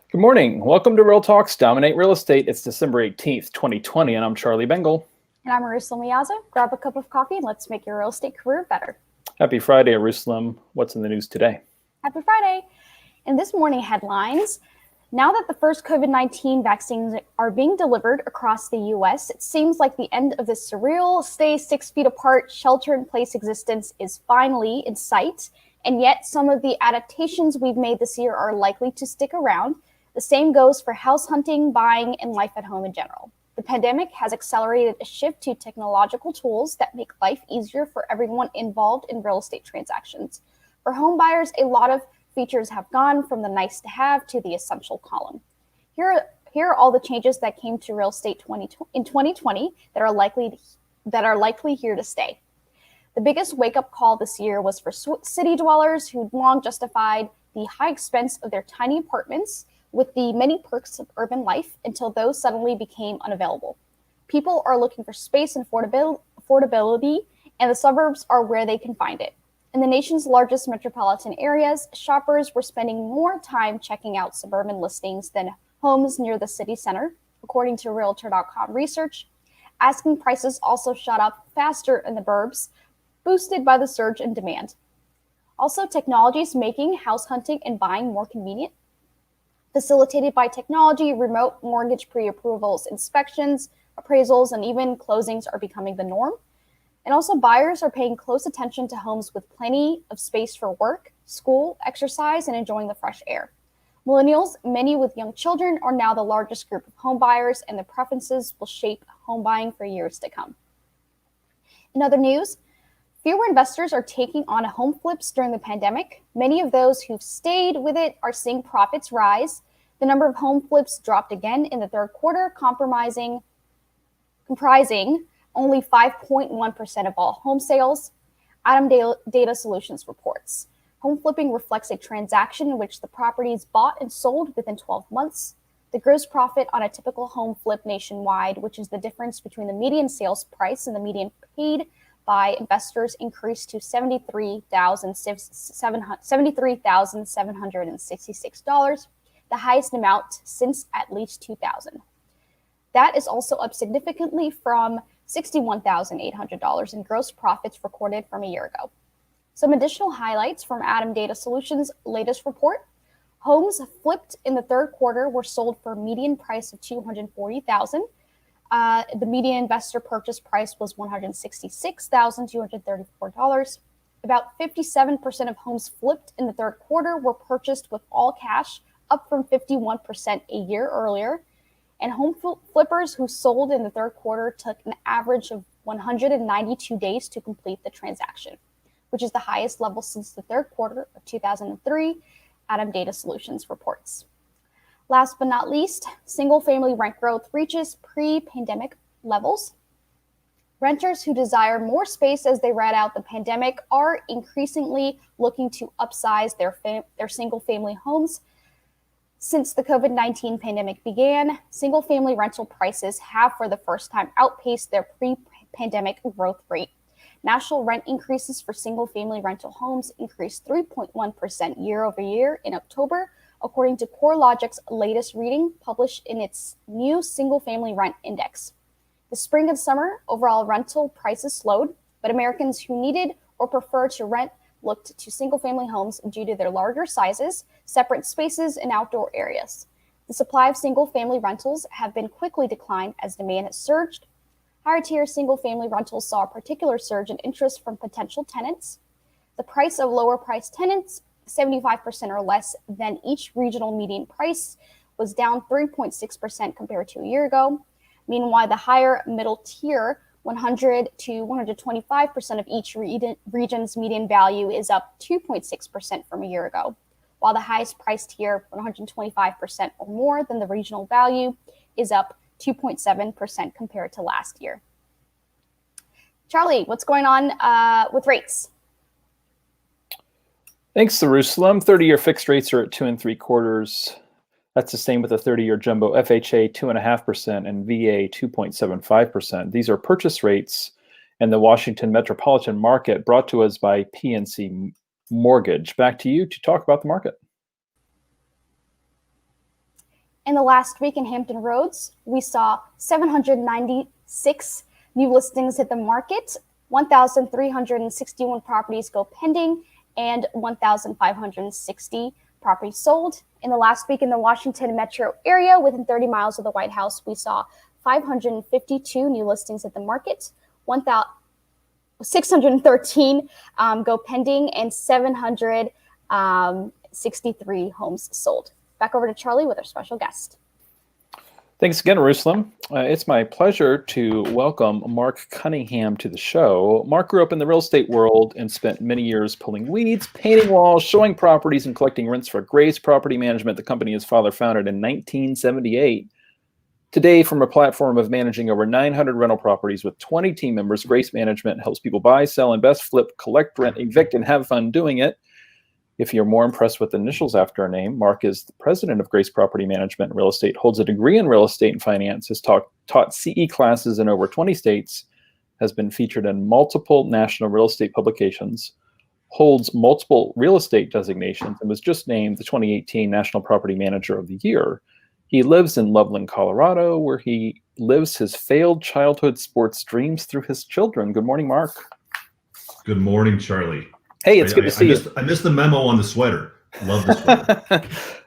Good morning. Welcome to Real Talks Dominate Real Estate. It's December 18th, 2020, and I'm Charlie Bengel. And I'm Eyerusalem Meaza. Grab a cup of coffee and let's make your real estate career better. Happy Friday, Eyerusalem. What's in the news today? Happy Friday. In this morning headlines, now that the first COVID-19 vaccines are being delivered across the U.S., it seems like the end of this surreal, stay 6 feet apart, shelter-in-place existence is finally in sight. And yet some of the adaptations we've made this year are likely to stick around. The same goes for house hunting, buying, and life at home in general. The pandemic has accelerated a shift to technological tools that make life easier for everyone involved in real estate transactions. For home buyers, a lot of features have gone from the nice to have to the essential column. Here are all the changes that came to real estate in 2020 that are likely here to stay. The biggest wake-up call this year was for city dwellers who'd long justified the high expense of their tiny apartments with the many perks of urban life until those suddenly became unavailable. People are looking for space and affordability, and the suburbs are where they can find it. In the nation's largest metropolitan areas, shoppers were spending more time checking out suburban listings than homes near the city center, according to Realtor.com research. Asking prices also shot up faster in the burbs, boosted by the surge in demand. Also, technology is making house hunting and buying more convenient. Facilitated by technology, remote mortgage pre-approvals, inspections, appraisals, and even closings are becoming the norm. And also, buyers are paying close attention to homes with plenty of space for work, school, exercise, and enjoying the fresh air. Millennials, many with young children, are now the largest group of home buyers, and their preferences will shape home buying for years to come. In other news, fewer investors are taking on home flips during the pandemic. Many of those who've stayed with it are seeing profits rise. The number of home flips dropped again in the third quarter, comprising only 5.1% of all home sales. Adam Data Solutions reports. Home flipping reflects a transaction in which the property is bought and sold within 12 months. The gross profit on a typical home flip nationwide, which is the difference between the median sales price and the median paid by investors, increased to $73,766, the highest amount since at least 2000. That is also up significantly from $61,800 in gross profits recorded from a year ago. Some additional highlights from Adam Data Solutions' latest report. Homes flipped in the third quarter were sold for a median price of $240,000. The median investor purchase price was $166,234. About 57% of homes flipped in the third quarter were purchased with all cash, up from 51% a year earlier. And home flippers who sold in the third quarter took an average of 192 days to complete the transaction, which is the highest level since the third quarter of 2003, Adam Data Solutions reports. Last but not least, single-family rent growth reaches pre-pandemic levels. Renters who desire more space as they ride out the pandemic are increasingly looking to upsize their single-family homes. Since the COVID-19 pandemic began, single-family rental prices have for the first time outpaced their pre-pandemic growth rate. National rent increases for single-family rental homes increased 3.1% year over year in October, according to CoreLogic's latest reading published in its new single-family rent index. The spring and summer, overall rental prices slowed, but Americans who needed or preferred to rent looked to single-family homes due to their larger sizes, separate spaces, and outdoor areas. The supply of single-family rentals have been quickly declined as demand has surged. Higher-tier single-family rentals saw a particular surge in interest from potential tenants. The price of lower-priced tenants, 75% or less than each regional median price, was down 3.6% compared to a year ago. Meanwhile, the higher middle tier, 100 to 125% of each region's median value, is up 2.6% from a year ago, while the highest price tier, 125% or more than the regional value, is up 2.7% compared to last year. Charlie, what's going on with rates? Thanks, Eyerusalem. 30-year fixed rates are at 2 3/4. That's the same with the 30-year jumbo FHA 2.5% and VA 2.75%. These are purchase rates in the Washington metropolitan market, brought to us by PNC Mortgage. Back to you to talk about the market. In the last week in Hampton Roads, we saw 796 new listings hit the market, 1,361 properties go pending, and 1,560 properties sold. In the last week in the Washington metro area, within 30 miles of the White House, we saw 552 new listings hit the market, 1,613 go pending, and 763 homes sold. Back over to Charlie with our special guest. Thanks again, Eyerusalem. It's my pleasure to welcome Mark Cunningham to the show. Mark grew up in the real estate world and spent many years pulling weeds, painting walls, showing properties, and collecting rents for Grace Property Management, the company his father founded in 1978. Today, from a platform of managing over 900 rental properties with 20 team members, Grace Management helps people buy, sell, invest, flip, collect, rent, evict, and have fun doing it. If you're more impressed with the initials after a name, Mark is the president of Grace Property Management and Real Estate, holds a degree in real estate and finance, has taught CE classes in over 20 states, has been featured in multiple national real estate publications, holds multiple real estate designations, and was just named the 2018 National Property Manager of the Year. He lives in Loveland, Colorado, where he lives his failed childhood sports dreams through his children. Good morning, Mark. Good morning, Charlie. Hey, it's good to see you. I missed the memo on the sweater. Love the sweater.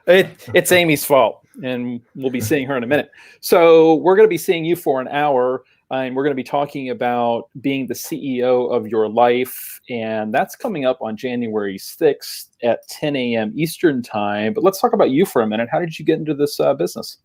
It's Amy's fault, and we'll be seeing her in a minute. So we're going to be seeing you for an hour, and we're going to be talking about being the CEO of your life, and that's coming up on January 6th at 10 a.m. Eastern time. But let's talk about you for a minute. How did you get into this business?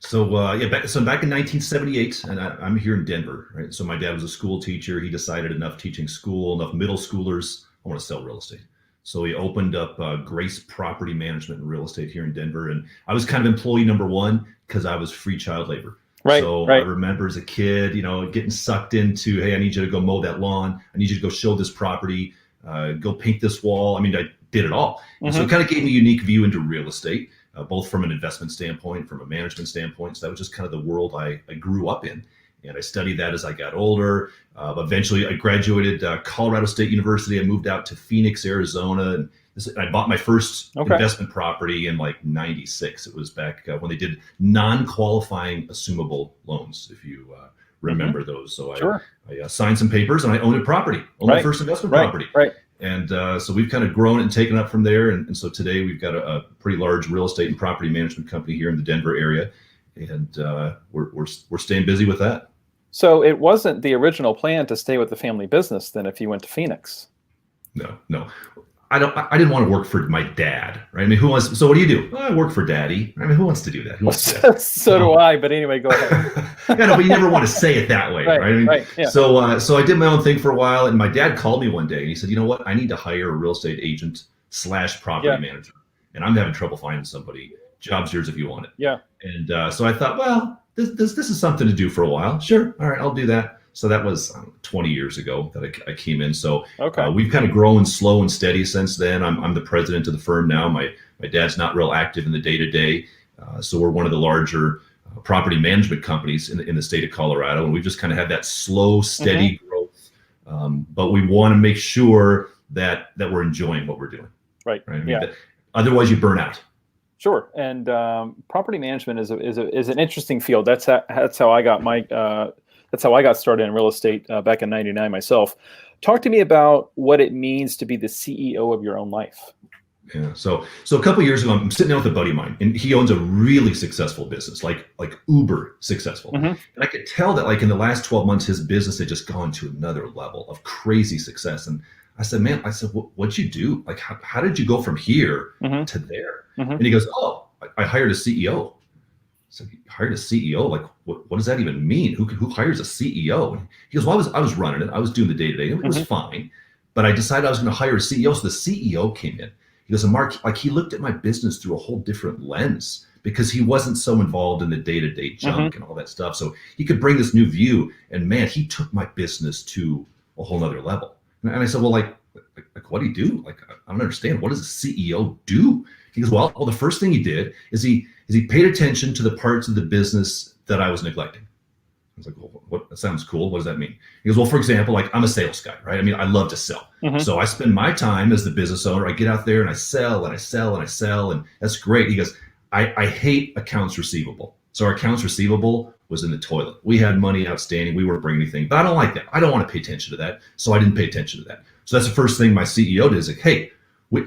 So back in 1978, and I'm here in Denver, right? So my dad was a school teacher. He decided enough teaching school, enough middle schoolers, I want to sell real estate. So he opened up Grace Property Management and Real Estate here in Denver. And I was kind of employee number one because I was free child labor. Right. I remember as a kid, getting sucked into, hey, I need you to go mow that lawn. I need you to go show this property, go paint this wall. I mean, I did it all. And so it kind of gave me a unique view into real estate. Both from an investment standpoint, from a management standpoint. So that was just kind of the world I grew up in. And I studied that as I got older. Eventually, I graduated Colorado State University. I moved out to Phoenix, Arizona. And I bought my first investment property in like 96. It was back when they did non-qualifying assumable loans, if you remember those. So I signed some papers and I owned a property, my first investment property. Right. And so we've kind of grown it and taken up from there. And so today we've got a pretty large real estate and property management company here in the Denver area. And we're staying busy with that. So it wasn't the original plan to stay with the family business then if you went to Phoenix? No. I didn't want to work for my dad, right? I mean, so what do you do? Well, I work for daddy. I mean, who wants to do that? So do I, but anyway, go ahead. But you never want to say it that way, right? I mean, yeah. So I did my own thing for a while, and my dad called me one day and he said, you know what? I need to hire a real estate agent / property manager. And I'm having trouble finding somebody. Job's yours if you want it. Yeah. And so I thought, well, this is something to do for a while. Sure. All right, I'll do that. So that was 20 years ago that I came in. So we've kind of grown slow and steady since then. I'm the president of the firm now. My dad's not real active in the day-to-day. So we're one of the larger property management companies in the state of Colorado. And we've just kind of had that slow, steady growth. But we want to make sure that we're enjoying what we're doing. Right. I mean, otherwise you burn out. Sure. And property management is an interesting field. That's how I got That's how I got started in real estate back in '99 myself. Talk to me about what it means to be the CEO of your own life. Yeah. So a couple of years ago, I'm sitting down with a buddy of mine, and he owns a really successful business, like uber successful. And I could tell that like in the last 12 months, his business had just gone to another level of crazy success. And I said, man, what'd you do? Like, how did you go from here to there? And he goes, oh, I hired a CEO. So he hired a CEO. Like, what does that even mean? Who hires a CEO? And he goes, well, I was running it. I was doing the day-to-day. It was fine. But I decided I was going to hire a CEO. So the CEO came in. He goes, and Mark, like he looked at my business through a whole different lens because he wasn't so involved in the day-to-day junk and all that stuff. So he could bring this new view. And man, he took my business to a whole nother level. And I said, well, like what do you do? Like, I don't understand. What does a CEO do? He goes, well, the first thing he did is he paid attention to the parts of the business that I was neglecting. I was like, well, that sounds cool. What does that mean? He goes, well, for example, like I'm a sales guy, right? I mean, I love to sell. So I spend my time as the business owner. I get out there and I sell and I sell and I sell. And that's great. He goes, I hate accounts receivable. So our accounts receivable was in the toilet. We had money outstanding. We weren't bringing anything, but I don't like that. I don't want to pay attention to that. So I didn't pay attention to that. So that's the first thing my CEO did is like, hey,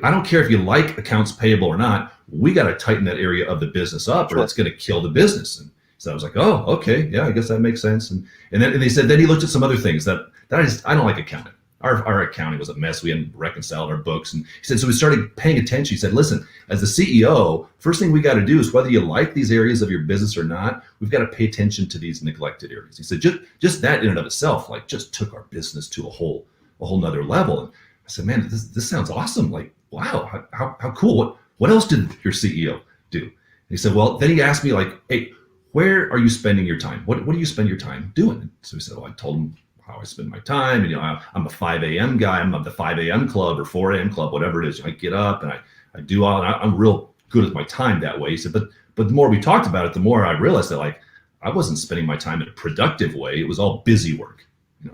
I don't care if you like accounts payable or not. We got to tighten that area of the business up or it's going to kill the business. And so I was like, oh, okay. Yeah, I guess that makes sense. And then they said, then he looked at some other things that I don't like accounting. Our accounting was a mess. We hadn't reconciled our books. And he said, so we started paying attention. He said, listen, as the CEO, first thing we got to do is whether you like these areas of your business or not, we've got to pay attention to these neglected areas. He said, just that in and of itself, like just took our business to a whole nother level. And I said, man, this sounds awesome. Like, wow, how cool. What else did your CEO do? And he said, well, then he asked me like, hey, where are you spending your time? What do you spend your time doing? And so he said, well, I told him how I spend my time. And, I'm a 5 a.m. guy. I'm of the 5 a.m. club or 4 a.m. club, whatever it is. I get up and I do all, and I'm real good with my time that way. He said, but the more we talked about it, the more I realized that like, I wasn't spending my time in a productive way. It was all busy work.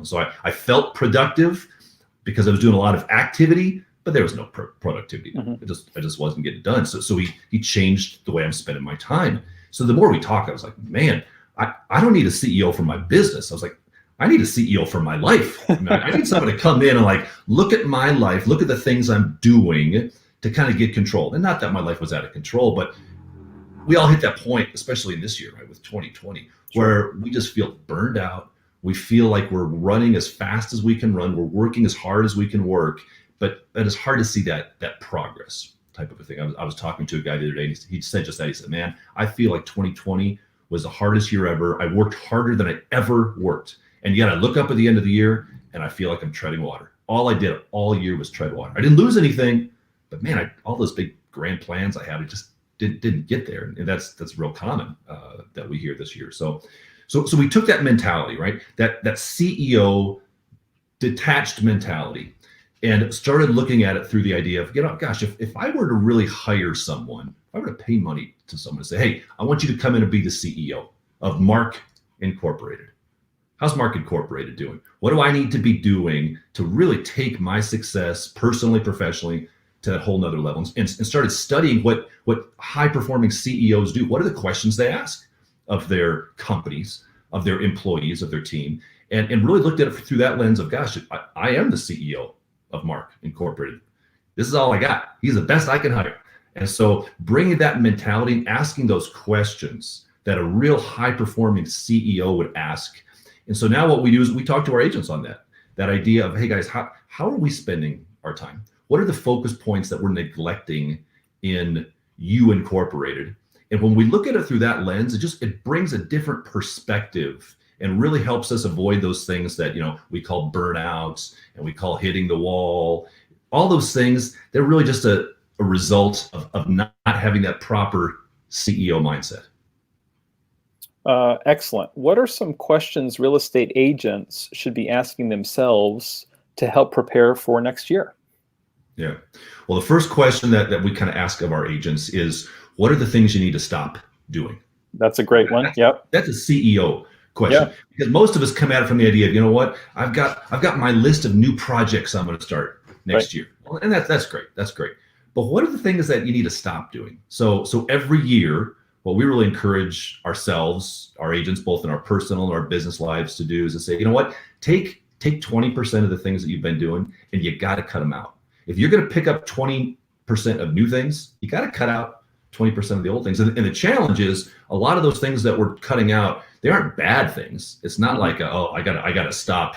So I felt productive because I was doing a lot of activity, but there was no productivity. I just wasn't getting it done. So he changed the way I'm spending my time. So the more we talk, I was like, man, I don't need a CEO for my business. I was like, I need a CEO for my life. I need someone to come in and like, look at my life, look at the things I'm doing to kind of get control. And not that my life was out of control, but we all hit that point, especially in this year, right, with 2020, where we just feel burned out. We feel like we're running as fast as we can run. We're working as hard as we can work, but it's hard to see that progress type of a thing. I was talking to a guy the other day, and he said just that. He said, man, I feel like 2020 was the hardest year ever. I worked harder than I ever worked. And yet I look up at the end of the year and I feel like I'm treading water. All I did all year was tread water. I didn't lose anything, but man, all those big grand plans I had, I just didn't get there. And that's real common that we hear this year. So we took that mentality, right? That CEO detached mentality and started looking at it through the idea of, gosh, if I were to really hire someone, if I were to pay money to someone to say, hey, I want you to come in and be the CEO of Mark Incorporated. How's Mark Incorporated doing? What do I need to be doing to really take my success personally, professionally to that whole nother level? And started studying what high performing CEOs do. What are the questions they ask of their companies, of their employees, of their team, and really looked at it through that lens of, gosh, I am the CEO of Mark Incorporated. This is all I got. He's the best I can hire. And so bringing that mentality and asking those questions that a real high performing CEO would ask. And so now what we do is we talk to our agents on that idea of, hey guys, how are we spending our time? What are the focus points that we're neglecting in you Incorporated? And when we look at it through that lens, it brings a different perspective and really helps us avoid those things that, we call burnouts and we call hitting the wall. All those things, they're really just a result of not having that proper CEO mindset. Excellent. What are some questions real estate agents should be asking themselves to help prepare for next year? Yeah. Well, the first question that we kind of ask of our agents is, what are the things you need to stop doing? That's a great one. Yep. That's a CEO question. Yeah. Because most of us come at it from the idea of, what, I've got my list of new projects I'm going to start next year. Well, and that's great. That's great. But what are the things that you need to stop doing? So every year, what we really encourage ourselves, our agents, both in our personal and our business lives to do is to say, what, take 20% of the things that you've been doing and you got to cut them out. If you're going to pick up 20% of new things, you got to cut out 20% of the old things. And the challenge is a lot of those things that we're cutting out, they aren't bad things. It's not like, I got to stop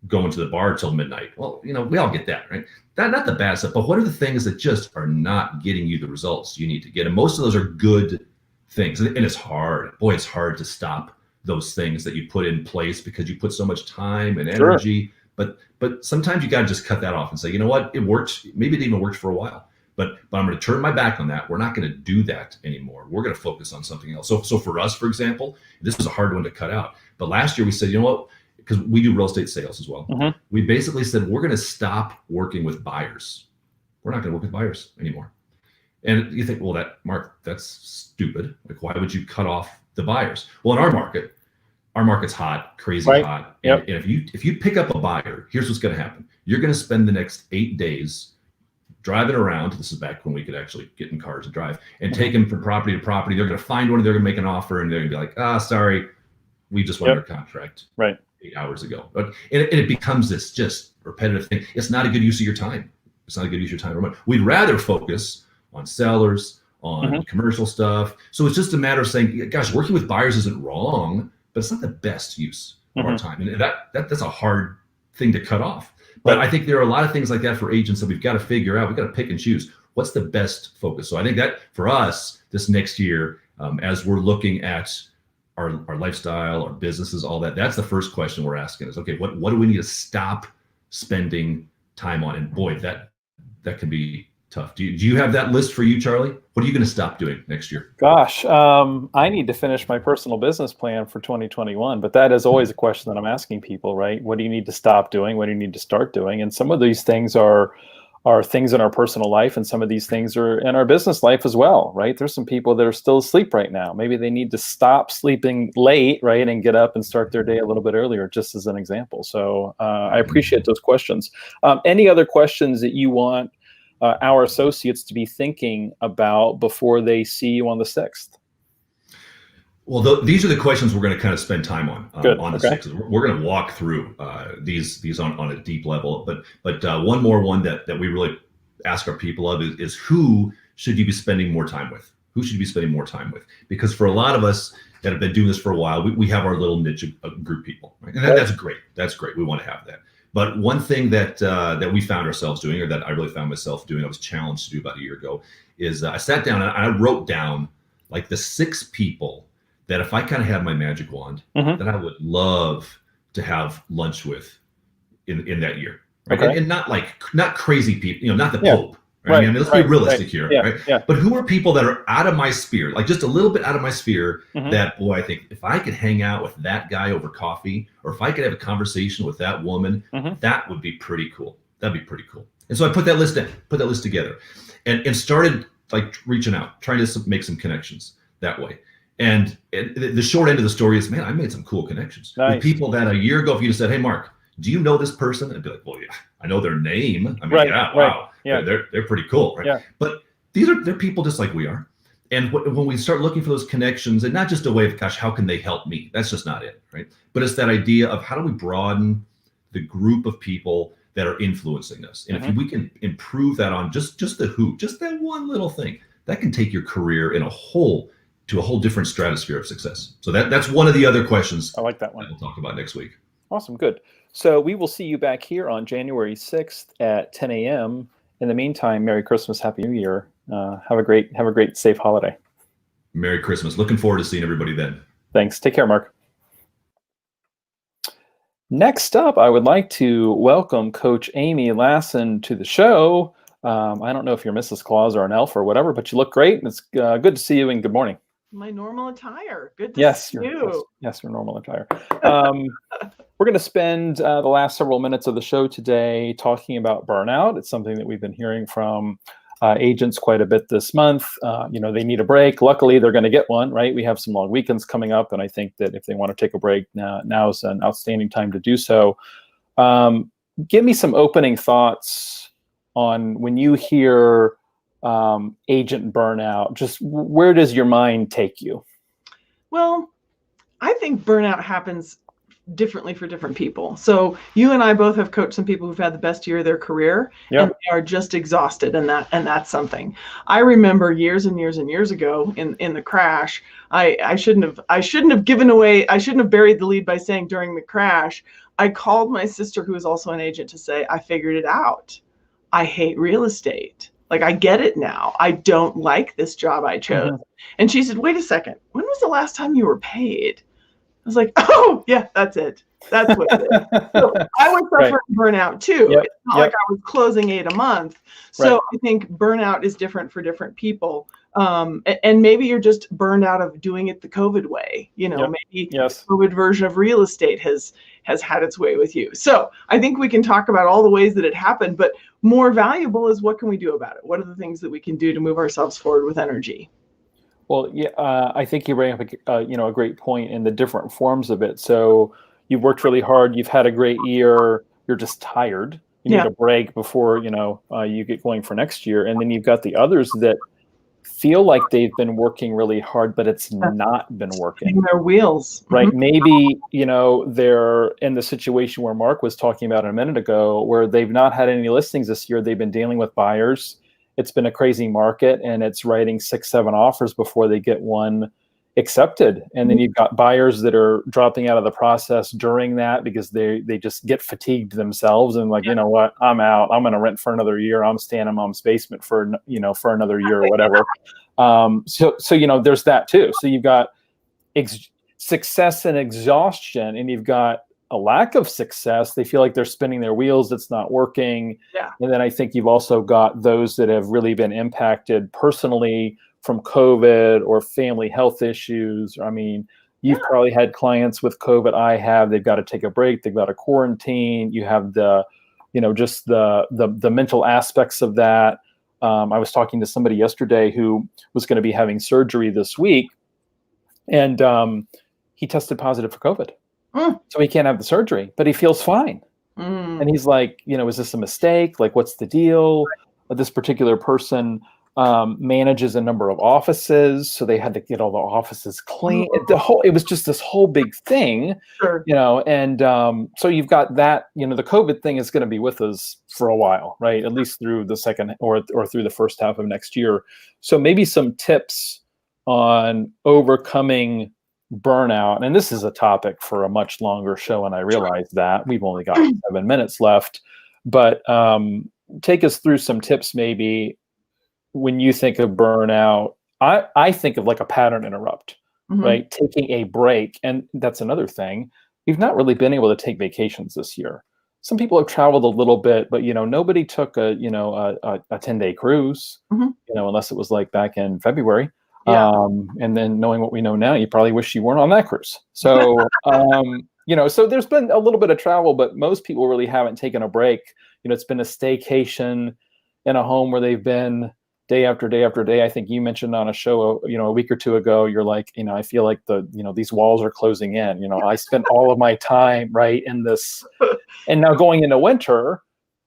going to the bar till midnight. Well, we all get that, right? Not the bad stuff, but what are the things that just are not getting you the results you need to get? And most of those are good things. And it's hard. Boy, it's hard to stop those things that you put in place because you put so much time and energy. Sure. But sometimes you got to just cut that off and say, you know what, it worked. Maybe it even worked for a while, but I'm going to turn my back on that. We're not going to do that anymore. We're going to focus on something else. So for us, for example, this was a hard one to cut out. But last year we said, what, because we do real estate sales as well. Mm-hmm. We basically said, we're going to stop working with buyers. We're not going to work with buyers anymore. And you think, well, Mark, that's stupid. Like, why would you cut off the buyers? Well, in our market's hot, crazy hot. Yep. And if you pick up a buyer, here's what's going to happen. You're going to spend the next 8 days driving around. This is back when we could actually get in cars and drive, and take them from property to property. They're going to find one, they're going to make an offer, and they're going to be like, sorry, we just won our contract 8 hours ago. And it becomes this just repetitive thing. It's not a good use of your time. It's not a good use of your time. We'd rather focus on sellers, on commercial stuff. So it's just a matter of saying, gosh, working with buyers isn't wrong, but it's not the best use of our time. And that's a hard thing to cut off. But I think there are a lot of things like that for agents that we've got to figure out. We've got to pick and choose what's the best focus. So I think that for us this next year, as we're looking at our lifestyle, our businesses, all that, that's the first question we're asking is, okay, what do we need to stop spending time on? And boy, that can be tough. Do you have that list for you, Charlie? What are you going to stop doing next year? Gosh, I need to finish my personal business plan for 2021, but that is always a question that I'm asking people, right? What do you need to stop doing? What do you need to start doing? And some of these things are things in our personal life, and some of these things are in our business life as well, right? There's some people that are still asleep right now. Maybe they need to stop sleeping late, right, and get up and start their day a little bit earlier, just as an example. So I appreciate those questions. Any other questions that you want our associates to be thinking about before they see you on the 6th? Well, these are the questions we're going to kind of spend time on the 6th. We're going to walk through these on a deep level. But one more one that we really ask our people of is who should you be spending more time with? Who should you be spending more time with? Because for a lot of us that have been doing this for a while, we have our little niche group people, right? And that's great. That's great. We want to have that. But one thing that we found ourselves doing, or that I really found myself doing, I was challenged to do about a year ago, is I sat down and I wrote down like the 6 people that if I kind of had my magic wand, that I would love to have lunch with in that year, right? And not crazy people, not the Pope. Right? I mean, let's be realistic here, right? Yeah. But who are people that are out of my sphere, like just a little bit out of my sphere, that, boy, I think if I could hang out with that guy over coffee, or if I could have a conversation with that woman, that would be pretty cool. That'd be pretty cool. And so I put that list together and started like reaching out, trying to make some connections that way. And the short end of the story is, man, I made some cool connections with people that a year ago, if you just said, hey, Mark, do you know this person? I'd be like, well, yeah, I know their name. I mean, wow. Yeah. They're pretty cool, right? Yeah. But they're people just like we are. And when we start looking for those connections, and not just a way of, gosh, how can they help me? That's just not it, right? But it's that idea of how do we broaden the group of people that are influencing us? And if we can improve that on just the who, just that one little thing, that can take your career to a whole different stratosphere of success. So that's one of the other questions I like that one. We'll talk about next week. Awesome, good. So we will see you back here on January 6th at 10 a.m. In the meantime, Merry Christmas, Happy New Year. Have a great, safe holiday. Merry Christmas. Looking forward to seeing everybody then. Thanks. Take care, Mark. Next up, I would like to welcome Coach Amy Lassen to the show. I don't know if you're Mrs. Claus or an elf or whatever, but you look great. It's good to see you, and good morning. My normal attire. Good to see you. Yes, your normal attire. We're going to spend the last several minutes of the show today talking about burnout. It's something that we've been hearing from agents quite a bit this month. They need a break. Luckily, they're going to get one, right? We have some long weekends coming up, and I think that if they want to take a break, now is an outstanding time to do so. Give me some opening thoughts on when you hear agent burnout. Just where does your mind take you? Well, I think burnout happens differently for different people. So you and I both have coached some people who've had the best year of their career, and they are just exhausted, and that's something. I remember years and years and years ago in the crash, I shouldn't have buried the lead by saying during the crash, I called my sister, who is also an agent, to say, I figured it out. I hate real estate. Like, I get it now. I don't like this job I chose. And she said, wait a second, when was the last time you were paid? I was like, oh, yeah, that's it. That's what it is. So I was suffering burnout too. It's not like I was closing 8 a month. So I think burnout is different for different people. And maybe you're just burned out of doing it the COVID way. Maybe the COVID version of real estate has had its way with you. So I think we can talk about all the ways that it happened, but more valuable is, what can we do about it? What are the things that we can do to move ourselves forward with energy? Well, I think you bring up a great point in the different forms of it. So you've worked really hard. You've had a great year. You're just tired. You need a break before, you get going for next year. And then you've got the others that feel like they've been working really hard, but it's not been working. Their wheels. Right. Maybe, they're in the situation where Mark was talking about a minute ago, where they've not had any listings this year. They've been dealing with buyers. It's been a crazy market, and it's writing 6-7 offers before they get one accepted. And then you've got buyers that are dropping out of the process during that because they just get fatigued themselves and like, you know what, I'm out. I'm going to rent for another year. I'm staying in mom's basement for another year or whatever. So there's that too. So you've got success and exhaustion, and you've got a lack of success. They feel like they're spinning their wheels. It's not working. Yeah. And then I think you've also got those that have really been impacted personally from COVID or family health issues. I mean, you've probably had clients with COVID. I have. They've got to take a break. They've got to quarantine. You have the, just the mental aspects of that. I was talking to somebody yesterday who was going to be having surgery this week, and he tested positive for COVID. So he can't have the surgery, but he feels fine. And he's like, is this a mistake? Like, what's the deal? This particular person manages a number of offices, so they had to get all the offices clean. It was just this whole big thing, Sure. And so you've got that, the COVID thing is going to be with us for a while, right? At least through the second or through the first half of next year. So maybe some tips on overcoming burnout. And this is a topic for a much longer show, and I realize that we've only got 7 minutes left, but take us through some tips maybe. When you think of burnout, I think of like a pattern interrupt, right? Taking a break. And that's another thing. We've not really been able to take vacations this year. Some people have traveled a little bit, but nobody took a 10-day cruise, unless it was like back in February. Yeah. And then knowing what we know now, you probably wish you weren't on that cruise. So, so there's been a little bit of travel, but most people really haven't taken a break. It's been a staycation in a home where they've been day after day after day. I think you mentioned on a show, a week or two ago, you're like, I feel like these walls are closing in. I spent all of my time right in this, and now going into winter,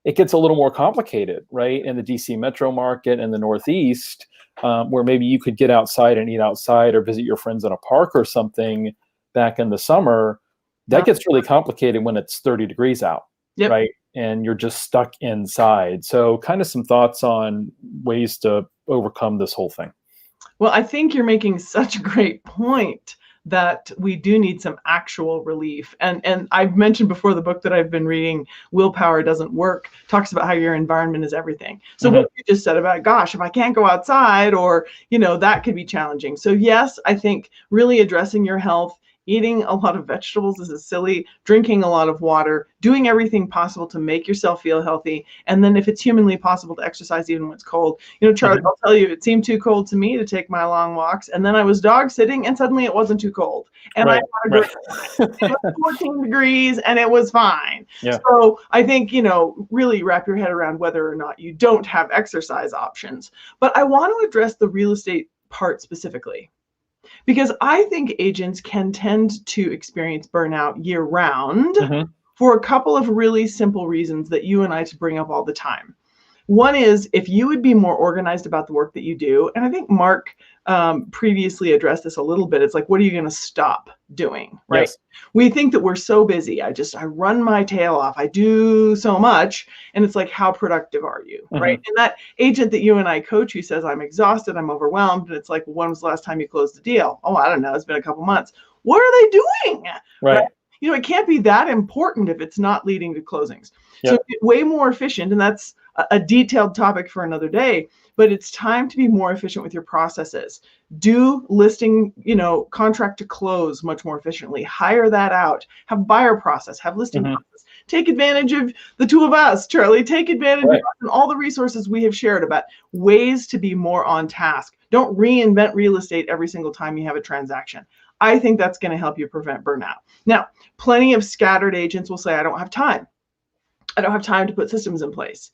it gets a little more complicated, right? In the DC metro market and the Northeast, where maybe you could get outside and eat outside or visit your friends in a park or something back in the summer. That gets really complicated when it's 30 degrees out, right? And you're just stuck inside. So kind of some thoughts on ways to overcome this whole thing. Well, I think you're making such a great point that we do need some actual relief. And I've mentioned before, the book that I've been reading, Willpower Doesn't Work, talks about how your environment is everything. So what you just said about, gosh, if I can't go outside, or, that could be challenging. So yes, I think really addressing your health, eating a lot of vegetables, this is silly, drinking a lot of water, doing everything possible to make yourself feel healthy. And then if it's humanly possible to exercise even when it's cold. Charlie, I'll tell you, it seemed too cold to me to take my long walks. And then I was dog sitting and suddenly it wasn't too cold. And I had it was 14 degrees and it was fine. Yeah. So I think, really wrap your head around whether or not you don't have exercise options. But I want to address the real estate part specifically, because I think agents can tend to experience burnout year round for a couple of really simple reasons that you and I bring up all the time. One is, if you would be more organized about the work that you do, and I think Mark previously addressed this a little bit, it's like, what are you going to stop doing, right? Yes. We think that we're so busy. I run my tail off. I do so much. And it's like, how productive are you, right? And that agent that you and I coach who says, I'm exhausted, I'm overwhelmed. And it's like, when was the last time you closed a deal? Oh, I don't know. It's been a couple months. What are they doing? Right? It can't be that important if it's not leading to closings. Yep. So way more efficient. And that's a detailed topic for another day, but it's time to be more efficient with your processes. Do listing, contract to close much more efficiently. Hire that out. Have buyer process. Have listing process. Take advantage of the two of us, Charlie. Take advantage of all the resources we have shared about ways to be more on task. Don't reinvent real estate every single time you have a transaction. I think that's going to help you prevent burnout. Now, plenty of scattered agents will say, I don't have time. I don't have time to put systems in place.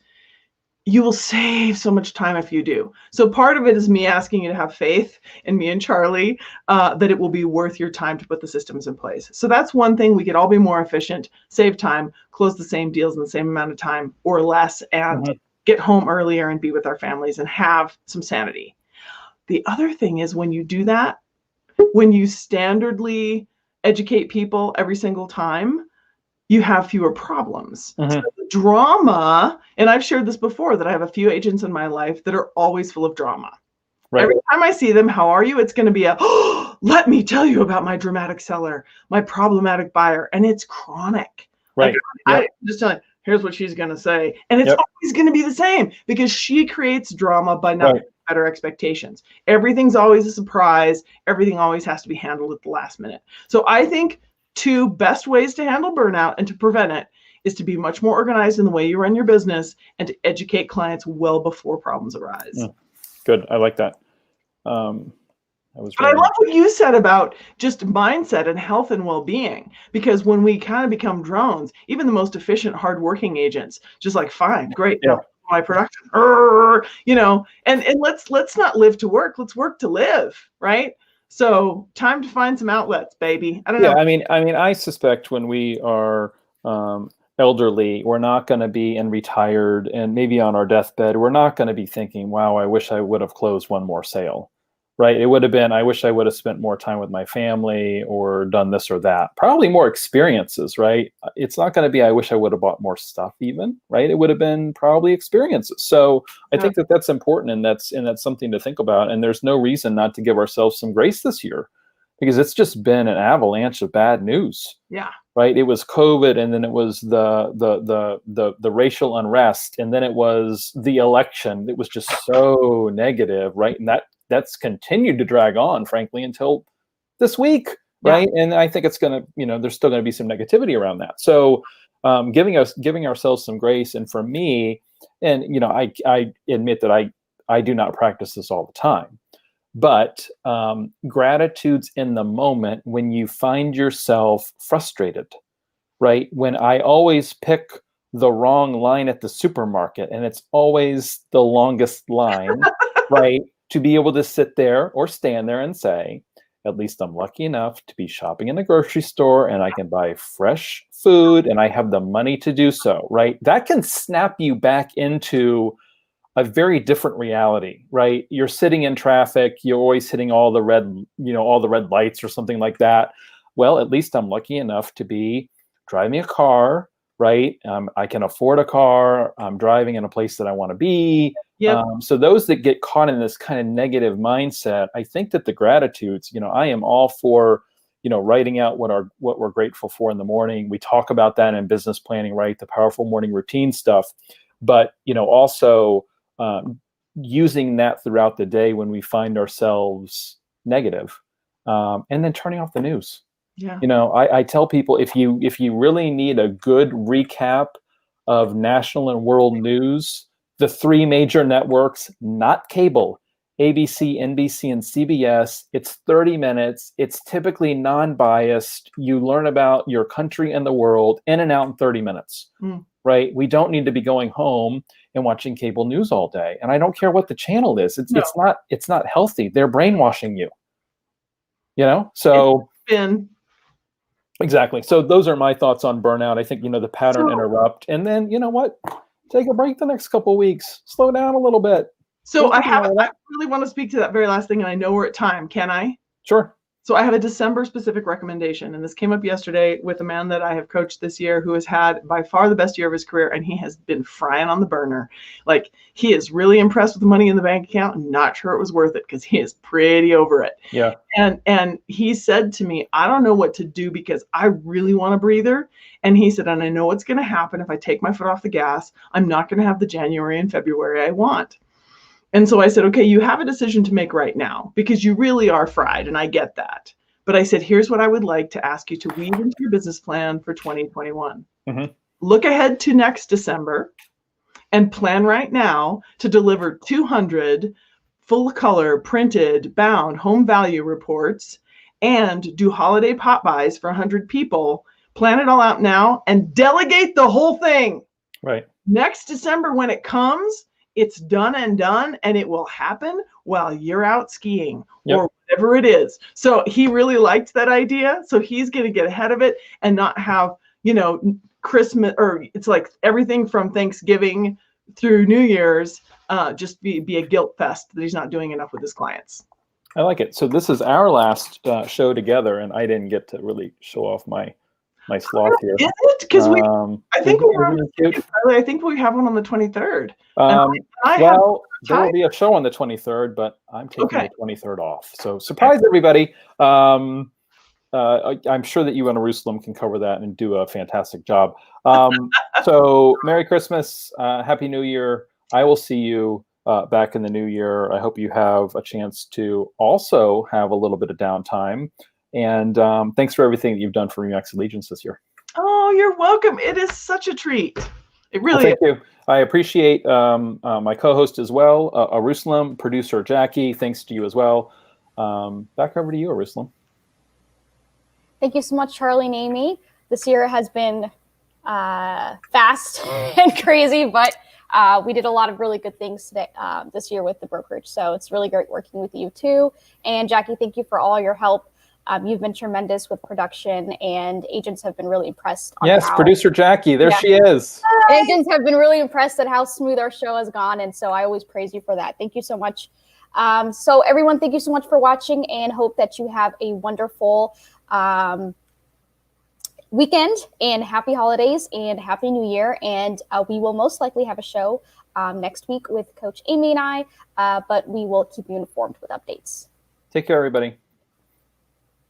you will save so much time if you do. So part of it is me asking you to have faith in me and Charlie, that it will be worth your time to put the systems in place. So that's one thing. We could all be more efficient, save time, close the same deals in the same amount of time or less, and get home earlier and be with our families and have some sanity. The other thing is, when you do that, when you standardly educate people every single time, you have fewer problems. So the drama, and I've shared this before, that I have a few agents in my life that are always full of drama. Right. Every time I see them, how are you? It's going to be let me tell you about my dramatic seller, my problematic buyer. And it's chronic. Right. I just tell you, here's what she's going to say. And it's always going to be the same, because she creates drama by not better expectations. Everything's always a surprise. Everything always has to be handled at the last minute. So I think 2 best ways to handle burnout and to prevent it is to be much more organized in the way you run your business and to educate clients well before problems arise. Good. I like that. But I love what you said about just mindset and health and well-being, because when we kind of become drones, even the most efficient, hardworking agents, just like, fine, great, my production, and let's not live to work. Let's work to live, right? So time to find some outlets, baby. I don't know. I mean, I suspect when we are elderly, we're not going to be and retired and maybe on our deathbed, we're not going to be thinking, wow, I wish I would have closed one more sale, right? It would have been, I wish I would have spent more time with my family or done this or that. Probably more experiences, right? It's not going to be, I wish I would have bought more stuff even, right? It would have been probably experiences. So I think that that's important, and that's something to think about. And there's no reason not to give ourselves some grace this year, because it's just been an avalanche of bad news. Yeah. Right. It was COVID, and then it was the racial unrest, and then it was the election. It was just so negative, right? And that's continued to drag on, frankly, until this week, right? And I think it's going to, there's still going to be some negativity around that. So giving ourselves some grace. And for me, and I admit that I do not practice this all the time, but gratitude's in the moment when you find yourself frustrated, right? When I always pick the wrong line at the supermarket, and it's always the longest line, right? To be able to sit there or stand there and say, at least I'm lucky enough to be shopping in a grocery store and I can buy fresh food and I have the money to do so, right? That can snap you back into a very different reality, right? You're sitting in traffic, you're always hitting all the red lights or something like that. Well, at least I'm lucky enough to be driving a car, right? I can afford a car. I'm driving in a place that I want to be. So those that get caught in this kind of negative mindset, I think that the gratitudes, I am all for, writing out what we're grateful for in the morning. We talk about that in business planning, right? The powerful morning routine stuff, but, also using that throughout the day when we find ourselves negative, and then turning off the news. Yeah. I tell people, if you really need a good recap of national and world news, the 3 major networks, not cable, ABC, NBC, and CBS, it's 30 minutes. It's typically non-biased. You learn about your country and the world in and out in 30 minutes, right? We don't need to be going home and watching cable news all day. And I don't care what the channel is. It's not healthy. They're brainwashing you, so. Exactly. So those are my thoughts on burnout. I think, the pattern interrupt, and then, take a break the next couple of weeks, slow down a little bit. So I really want to speak to that very last thing, and I know we're at time. Can I? Sure. So I have a December specific recommendation, and this came up yesterday with a man that I have coached this year who has had by far the best year of his career, and he has been frying on the burner. Like, he is really impressed with the money in the bank account and not sure it was worth it, because he is pretty over it. Yeah. And he said to me, I don't know what to do because I really want a breather. And he said, and I know what's going to happen if I take my foot off the gas. I'm not going to have the January and February I want. And so I said, okay, you have a decision to make right now because you really are fried, and I get that. But I said, here's what I would like to ask you to weave into your business plan for 2021. Look ahead to next December and plan right now to deliver 200 full color, printed, bound home value reports and do holiday pop buys for 100 people. Plan it all out now and delegate the whole thing. Right. Next December, when it comes, it's done and done, and it will happen while you're out skiing Yep. or whatever it is. So he really liked that idea. So he's going to get ahead of it and not have, Christmas, or it's like everything from Thanksgiving through New Year's, just be a guilt fest that he's not doing enough with his clients. I like it. So this is our last show together, and I didn't get to really show off my sloth here. Is it? Because I think we have one on the 23rd. Well, there will be a show on the 23rd, but I'm taking the 23rd off. So surprise everybody. I'm sure that you and Eyerusalem can cover that and do a fantastic job. So Merry Christmas, Happy New Year. I will see you back in the new year. I hope you have a chance to also have a little bit of downtime. And thanks for everything that you've done for Remax Allegiance this year. Oh, you're welcome. It is such a treat. It really is. Thank you. I appreciate my co-host as well, Eyerusalem, producer Jackie. Thanks to you as well. Back over to you, Eyerusalem. Thank you so much, Charlie and Amy. This year has been fast and crazy, but we did a lot of really good things today, this year with the brokerage. So it's really great working with you too. And Jackie, thank you for all your help. You've been tremendous with production, and agents have been really impressed. Yes, producer Jackie, there she is. Agents have been really impressed at how smooth our show has gone, and so I always praise you for that. Thank you so much. So everyone, thank you so much for watching, and hope that you have a wonderful weekend, and happy holidays, and happy new year. And we will most likely have a show next week with Coach Amy and I, but we will keep you informed with updates. Take care, everybody.